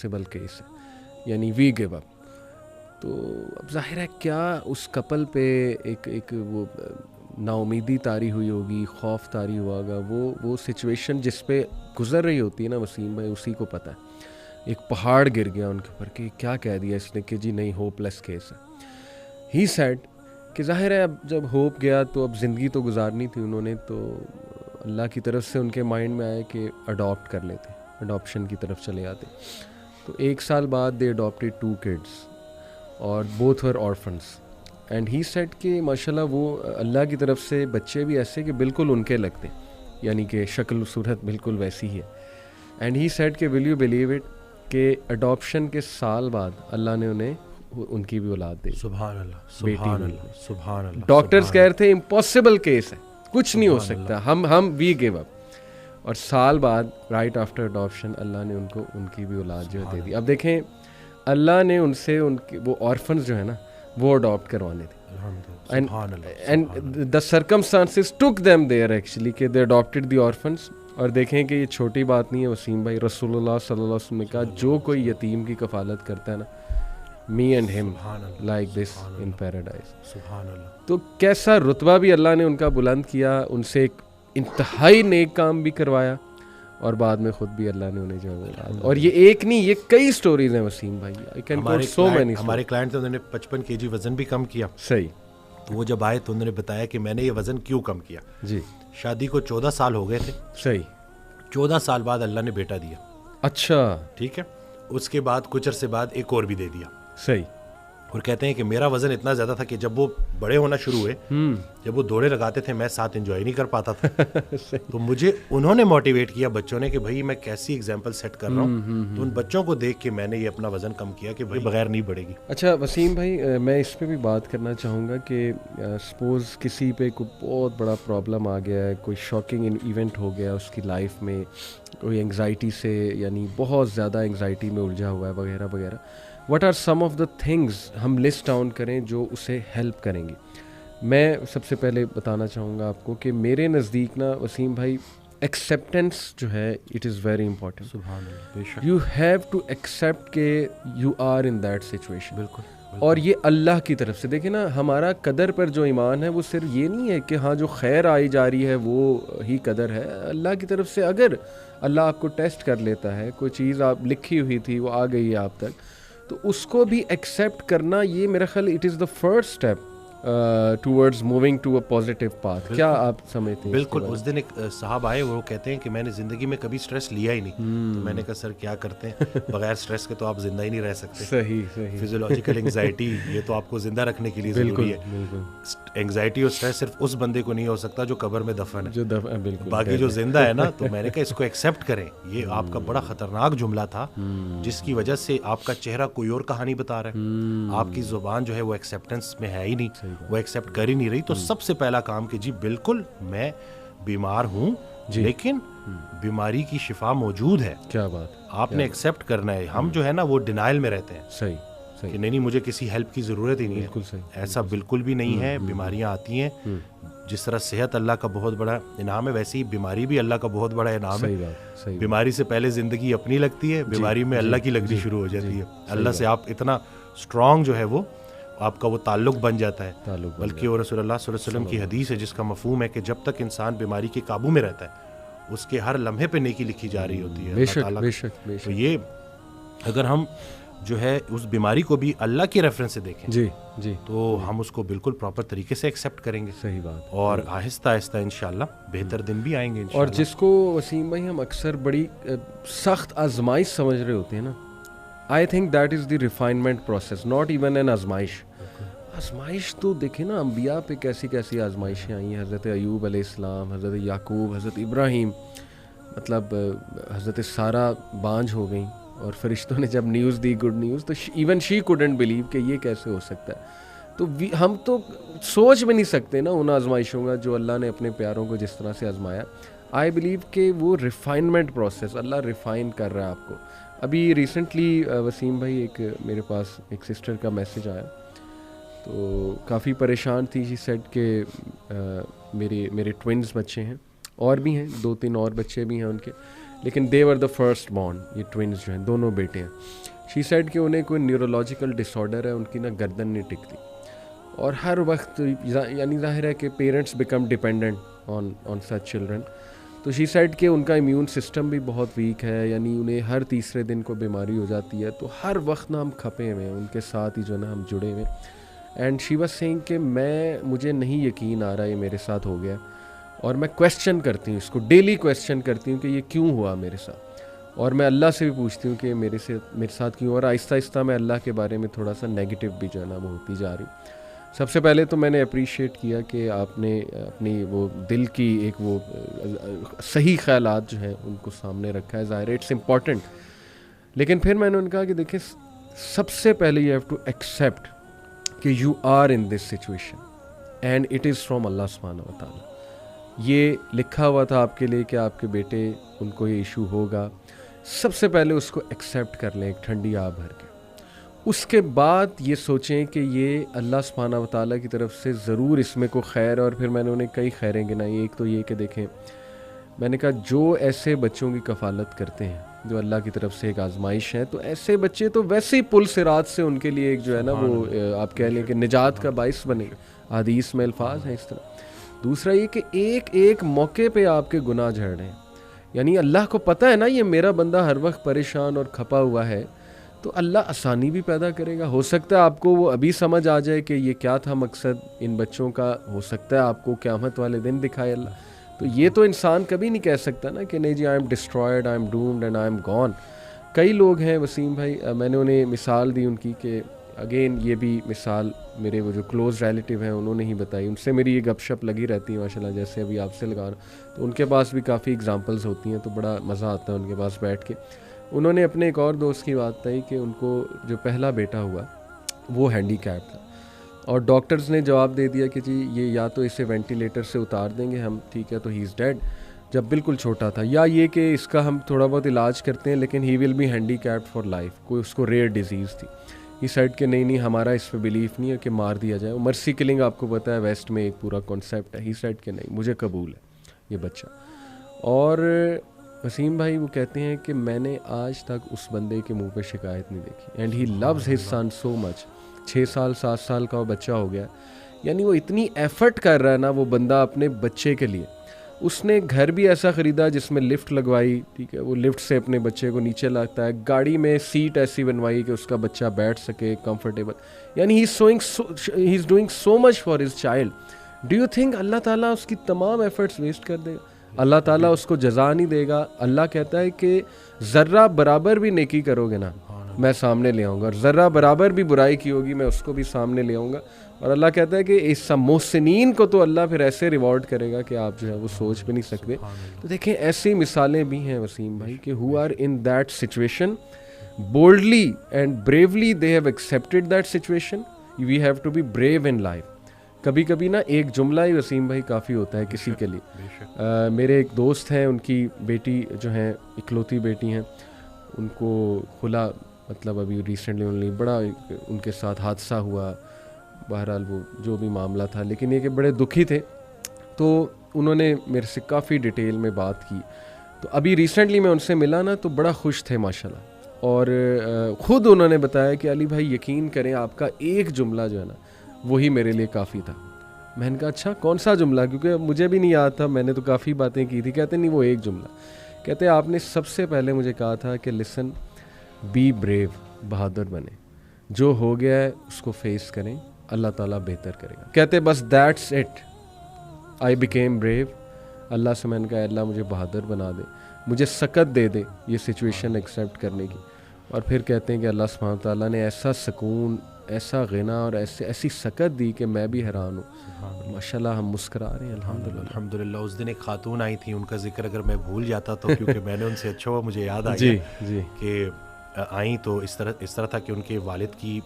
Impossible case ہے، یعنی وی give up. تو اب ظاہر ہے کیا اس کپل پہ ایک وہ نا امیدی طاری ہوئی ہوگی، خوف طاری ہوا ہوگا. وہ سچویشن جس پہ گزر رہی ہوتی ہے نا وسیم بھائی، اسی کو پتہ ہے. ایک پہاڑ گر گیا ان کے اوپر کہ کیا کہہ دیا اس نے کہ جی نہیں ہوپ لیس کیس ہے. ہی سیڈ کہ ظاہر ہے اب جب ہوپ گیا تو اب زندگی تو گزارنی تھی انہوں نے، تو اللہ کی طرف سے ان کے مائنڈ میں آئے کہ اڈاپٹ کر لیتے، اڈاپشن کی طرف چلے آتے. تو 1 سال بعد دے اڈاپٹیڈ 2 kids اور both were orphans. And he said کہ ماشاءاللہ وہ اللہ کی طرف سے بچے بھی ایسے کہ بالکل ان کے لگتے، یعنی کہ شکل و صورت بالکل ویسی ہی ہے. اینڈ ہی سیڈ کہ ول یو بلیو اٹ کہ اڈاپشن کے سال بعد اللہ نے انہیں ان کی بھی اولاد دی. سبحان اللہ، سبحان اللہ، سبحان اللہ. ڈاکٹرز کہہ رہے تھے امپاسبل کیس ہے، کچھ نہیں ہو سکتا، ہم وی گیو اپ. اور سال بعد رائٹ آفٹر اڈاپشن اللہ نے ان کو ان کی بھی اولاد جو ہے دے دی. اب دیکھیں اللہ نے ان سے ان کے وہ آرفنز جو ہے نا وہ اڈاپٹ کروانے تھے. And the circumstances took them there actually کہ دے اڈاپٹیڈ دی آرفنز. اور دیکھیں کہ یہ چھوٹی بات نہیں ہے وسیم بھائی، رسول اللہ صلی اللہ علیہ وسلم نے کہا جو کوئی یتیم کی کفالت کرتا ہے نا، می اینڈ ہم لائک دس ان پیراڈائز. تو کیسا رتبہ بھی اللہ نے ان کا بلند کیا، ان سے ایک انتہائی نیک کام بھی کروایا، اور بعد میں خود بھی اللہ نے انہیں جو ہے. اور یہ ایک نہیں، یہ کئی سٹوریز ہیں وسیم بھائی. I can quote so many. ہمارے کلائنٹ انہوں نے 55 kg وزن بھی کم کیا. صحیح. تو وہ جب آئے تو انہوں نے بتایا کہ میں نے یہ وزن کیوں کم کیا. جی. شادی کو 14 سال ہو گئے تھے. صحیح. 14 سال بعد اللہ نے بیٹا دیا. اچھا. ٹھیک ہے. اس کے بعد کچھ عرصے بعد ایک اور بھی دے دیا. صحیح. اور کہتے ہیں کہ میرا وزن اتنا زیادہ تھا کہ جب وہ بڑے ہونا شروع ہوئے، جب وہ دوڑے لگاتے تھے میں ساتھ انجوائے نہیں کر پاتا تھا. تو مجھے انہوں نے موٹیویٹ کیا بچوں نے کہ بھائی میں کیسی ایگزامپل سیٹ کر رہا ہوں. تو ان بچوں کو دیکھ کے میں نے یہ اپنا وزن کم کیا کہ بھائی بغیر نہیں بڑھے گی. اچھا وسیم بھائی، میں اس پہ بھی بات کرنا چاہوں گا کہ سپوز کسی پہ کوئی بہت بڑا پرابلم آ گیا ہے، کوئی شاکنگ ایونٹ ہو گیا اس کی لائف میں، کوئی انگزائٹی سے یعنی بہت زیادہ انگزائٹی میں الجھا ہوا ہے وغیرہ وغیرہ. What are some of the things ہم لسٹ ڈاؤن کریں جو اسے ہیلپ کریں گی. میں سب سے پہلے بتانا چاہوں گا آپ کو کہ میرے نزدیک نا وسیم بھائی ایکسیپٹنس جو ہے اٹ از ویری امپورٹنٹ. سبحان اللہ. یو ہیو ٹو ایکسیپٹ کہ you are in that situation. بالکل. اور یہ اللہ کی طرف سے دیکھیں نا، ہمارا قدر پر جو ایمان ہے وہ صرف یہ نہیں ہے کہ ہاں جو خیر آئی جا رہی ہے وہ ہی قدر ہے. اللہ کی طرف سے اگر اللہ آپ کو ٹیسٹ کر لیتا ہے، کوئی چیز آپ لکھی ہوئی تھی وہ آ گئی ہے آپ تک، تو اس کو بھی ایکسیپٹ کرنا، یہ میرا خیال it is the first step towards moving to a positive path. کیا آپ سمجھتے ہیں؟ بالکل. اس دن ایک صاحب آئے، وہ کہتے ہیں کہ میں نے زندگی میں کبھی سٹریس لیا ہی نہیں. تو میں نے کہا سر کیا کرتے ہیں، بغیر سٹریس کے تو آپ زندہ ہی نہیں رہ سکتے. صحیح صحیح. فزیولوجیکل انگزائٹی یہ تو آپ کو زندہ رکھنے کے لیے ضروری ہے. انگزائٹی اور سٹریس صرف اس بندے کو نہیں ہو سکتا جو قبر میں دفن ہے، بالکل. باقی جو زندہ ہے نا. تو میں نے کہا اس کو ایکسیپٹ کریں. یہ آپ کا بڑا خطرناک جملہ تھا جس کی وجہ سے آپ کا چہرہ کوئی اور کہانی بتا رہا ہے. آپ کی زبان جو ہے وہ ایکسیپٹنس میں ہے ہی نہیں، وہ ایکسیپٹ کر ہی نہیں رہی. تو سب سے پہلا کام کہ جی بالکل میں بیمار ہوں لیکن بیماری کی شفا موجود ہے. کیا بات. آپ نے ایکسیپٹ کرنا ہے. ہم جو ہے نا وہ ڈینائل میں رہتے ہیں. صحیح کہ نہیں مجھے کسی ہیلپ کی ضرورت ہی نہیں ہے. بالکل صحیح. ایسا بالکل بھی نہیں ہے. بیماریاں آتی ہیں. جس طرح صحت اللہ کا بہت بڑا انعام ہے، ویسے ہی بیماری بھی اللہ کا بہت بڑا انعام ہے. بیماری سے پہلے زندگی اپنی لگتی ہے، بیماری میں اللہ کی لگنی شروع ہو جاتی ہے. اللہ سے آپ اتنا اسٹرانگ جو ہے وہ آپ کا وہ تعلق بن جاتا ہے. بلکہ وہ رسول اللہ صلی اللہ علیہ وسلم کی حدیث ہے جس کا مفہوم ہے کہ جب تک انسان بیماری کے قابو میں رہتا ہے اس کے ہر لمحے پہ نیکی لکھی جا رہی ہوتی ہے. بے شک. تو یہ اگر ہم جو ہے اس بیماری کو بھی اللہ کے ریفرنس سے دیکھیں جی جی تو ہم اس کو بالکل پراپر طریقے سے ایکسیپٹ کریں گے. صحیح بات. اور آہستہ آہستہ انشاءاللہ بہتر دن بھی آئیں گے اور جس کو وسیم بھائی ہم اکثر بڑی سخت آزمائش سمجھ رہے ہوتے ہیں نا، I think that is the refinement process, not even an آزمائش. آزمائش تو دیکھیں نا انبیاء پہ کیسی کیسی آزمائشیں آئی ہیں. حضرت ایوب علیہ السلام، حضرت یعقوب، حضرت ابراہیم، مطلب حضرت سارہ بانجھ ہو گئیں اور فرشتوں نے جب نیوز دی، گڈ نیوز، تو ایون شی کوڈنٹ بلیو کہ یہ کیسے ہو سکتا ہے. تو ہم تو سوچ بھی نہیں سکتے نا ان آزمائشوں کا جو اللہ نے اپنے پیاروں کو جس طرح سے آزمایا. آئی بلیو کہ وہ ریفائنمنٹ پروسیس اللہ ریفائن کر رہا ہے آپ کو. ابھی ریسنٹلی وسیم بھائی ایک میرے پاس ایک سسٹر کا میسج آیا، تو کافی پریشان تھی. جی سیڈ کہ میرے ٹوئنز بچے ہیں، اور بھی ہیں 2-3 اور بچے بھی ہیں ان کے، لیکن دے ور دا فرسٹ بورن, یہ ٹوئنس جو ہیں دونوں بیٹے ہیں. شی سیڈ کہ انہیں کوئی نیورولوجیکل ڈس آرڈر ہے, ان کی نا گردن نہیں ٹکتی, اور ہر وقت یعنی ظاہر ہے کہ parents become dependent on such children. تو شی سیڈ کہ ان کا امیون سسٹم بھی بہت ویک ہے, یعنی انہیں ہر تیسرے دن کو بیماری ہو جاتی ہے, تو ہر وقت نا ہم کھپے ہوئے ہیں ان کے ساتھ ہی جو ہے نا ہم جڑے ہوئے. اینڈ شی واز سینگ کہ مجھے نہیں یقین آ رہا یہ میرے ساتھ ہو گیا, اور میں کویسچن کرتی ہوں اس کو, ڈیلی کویسچن کرتی ہوں کہ یہ کیوں ہوا میرے ساتھ, اور میں اللہ سے بھی پوچھتی ہوں کہ میرے ساتھ کیوں, اور آہستہ آہستہ میں اللہ کے بارے میں تھوڑا سا نیگیٹو بھی جو ہے نا وہ ہوتی جا رہی. سب سے پہلے تو میں نے اپریشیٹ کیا کہ آپ نے اپنی وہ دل کی ایک وہ صحیح خیالات جو ہیں ان کو سامنے رکھا ہے, ظاہر ہے اٹس امپورٹنٹ. لیکن پھر میں نے ان کہا کہ دیکھیں سب سے پہلے یو ہیو ٹو ایکسیپٹ کہ you are in this situation and it is from اللہ سبحانہ و تعالیٰ. یہ لکھا ہوا تھا آپ کے لیے کہ آپ کے بیٹے ان کو یہ ایشو ہوگا. سب سے پہلے اس کو ایکسیپٹ کر لیں ایک ٹھنڈی آب بھر کے. اس کے بعد یہ سوچیں کہ یہ اللہ سبحانہ و تعالیٰ کی طرف سے ضرور اس میں کوئی خیر ہے. اور پھر میں نے انہیں کئی خیریں گنائی. ایک تو یہ کہ دیکھیں, میں نے کہا جو ایسے بچوں کی کفالت کرتے ہیں جو اللہ کی طرف سے ایک آزمائش ہے, تو ایسے بچے تو ویسے ہی پل صراط سے ان کے لیے ایک جو ہے نا وہ آپ کہہ لیں کہ نجات کا باعث بنے. حدیث میں الفاظ ہیں اس طرح. دوسرا یہ کہ ایک ایک موقع پہ آپ کے گناہ جھڑ رہے ہیں, یعنی اللہ کو پتہ ہے نا یہ میرا بندہ ہر وقت پریشان اور کھپا ہوا ہے, تو اللہ آسانی بھی پیدا کرے گا. ہو سکتا ہے آپ کو وہ ابھی سمجھ آ جائے کہ یہ کیا تھا مقصد ان بچوں کا, ہو سکتا ہے آپ کو قیامت والے دن دکھائے اللہ. تو یہ تو انسان کبھی نہیں کہہ سکتا نا کہ نہیں جی I am destroyed, I am doomed and I am gone. کئی لوگ ہیں وسیم بھائی, میں نے انہیں مثال دی ان کی کہ اگین یہ بھی مثال میرے وہ جو کلوز ریلیٹیو ہیں انہوں نے ہی بتائی, ان سے میری یہ گپ شپ لگی رہتی ہے ماشاء اللہ, جیسے ابھی آپ سے لگا رہا ہوں, تو ان کے پاس بھی کافی اگزامپلز ہوتی ہیں, تو بڑا مزہ آتا ہے ان کے پاس بیٹھ کے. انہوں نے اپنے ایک اور دوست کی بات بتائی کہ ان کو جو پہلا بیٹا ہوا وہ ہینڈی کیپ تھا, اور ڈاکٹرز نے جواب دے دیا کہ جی یہ یا تو اسے وینٹیلیٹر سے اتار دیں گے ہم, ٹھیک ہے, تو ہی از ڈیڈ, جب بالکل چھوٹا تھا, یا یہ کہ اس کا ہم تھوڑا بہت علاج کرتے ہیں لیکن he will be handicap for life. کوئی اس کو ریئر ڈیزیز تھی. یہ سائڈ کہ نہیں ہمارا اس پہ بلیف نہیں ہے کہ مار دیا جائے. مرسی کلنگ آپ کو پتہ ہے ویسٹ میں ایک پورا کانسیپٹ ہے. ہی سائڈ کہ نہیں مجھے قبول ہے یہ بچہ. اور وسیم بھائی وہ کہتے ہیں کہ میں نے آج تک اس بندے کے منہ پہ شکایت نہیں دیکھی, and he loves his son so much. 6 سال 7 سال کا وہ بچہ ہو گیا, یعنی وہ اتنی ایفرٹ کر رہا ہے نا وہ بندہ اپنے بچے کے لیے. اس نے گھر بھی ایسا خریدا جس میں لفٹ لگوائی, ٹھیک ہے, وہ لفٹ سے اپنے بچے کو نیچے لاتا ہے, گاڑی میں سیٹ ایسی بنوائی کہ اس کا بچہ بیٹھ سکے کمفرٹیبل, یعنی he is doing so much for his child. Do you think اللہ تعالیٰ اس کی تمام ایفرٹس ویسٹ کر دے گا؟ اللہ تعالیٰ اس کو جزا نہیں دے گا. اللہ کہتا ہے کہ ذرہ برابر بھی نیکی کرو گے نا میں سامنے لے آؤں گا, اور ذرہ برابر بھی برائی کی ہوگی میں اس کو بھی سامنے لے آؤں گا. اور اللہ کہتا ہے کہ اس محسنین کو تو اللہ پھر ایسے ریوارڈ کرے گا کہ آپ جو ہے وہ سوچ بھی نہیں سکتے. تو دیکھیں ایسی مثالیں بھی ہیں وسیم بھائی کہ who are in that situation boldly and bravely they have accepted that situation. We have to be brave in life. کبھی کبھی نا ایک جملہ ہی وسیم بھائی کافی ہوتا ہے کسی کے لیے. میرے ایک دوست ہیں, ان کی بیٹی جو ہیں اکلوتی بیٹی ہیں, ان کو کھلا مطلب ابھی ریسنٹلی بڑا ان کے ساتھ حادثہ ہوا, بہرحال وہ جو بھی معاملہ تھا, لیکن یہ کہ بڑے دکھی تھے. تو انہوں نے میرے سے کافی ڈیٹیل میں بات کی. تو ابھی ریسنٹلی میں ان سے ملا نا تو بڑا خوش تھے ماشاءاللہ, اور خود انہوں نے بتایا کہ علی بھائی یقین کریں آپ کا ایک جملہ جو ہے نا وہی میرے لیے کافی تھا. میں نے کہا اچھا کون سا جملہ, کیونکہ مجھے بھی نہیں یاد تھا, میں نے تو کافی باتیں کی تھی. کہتے نہیں وہ ایک جملہ, کہتے آپ نے سب سے پہلے مجھے کہا تھا کہ لسن بی بریو, بہادر بنے, جو ہو گیا ہے اس کو فیس کریں, اللہ تعالیٰ بہتر کرے گا. کہتے بس that's it, I became brave. اللہ سے میں نے کہا اللہ مجھے بہادر بنا دے, مجھے سکت دے دے یہ سچویشن ایکسیپٹ کرنے کی. اور پھر کہتے ہیں کہ اللہ سبحانہ تعالیٰ نے ایسا سکون, ایسا غنا اور ایسی سکت دی کہ میں بھی حیران ہوں. ماشاءاللہ ہم مسکرا رہے ہیں الحمدللہ. اس دن ایک خاتون آئی تھی, ان کا ذکر اگر میں بھول جاتا تو کیونکہ میں نے ان سے اچھا ہوا مجھے یاد آ گیا کہ آئیں تو اس طرح تھا کہ ان کے والد کی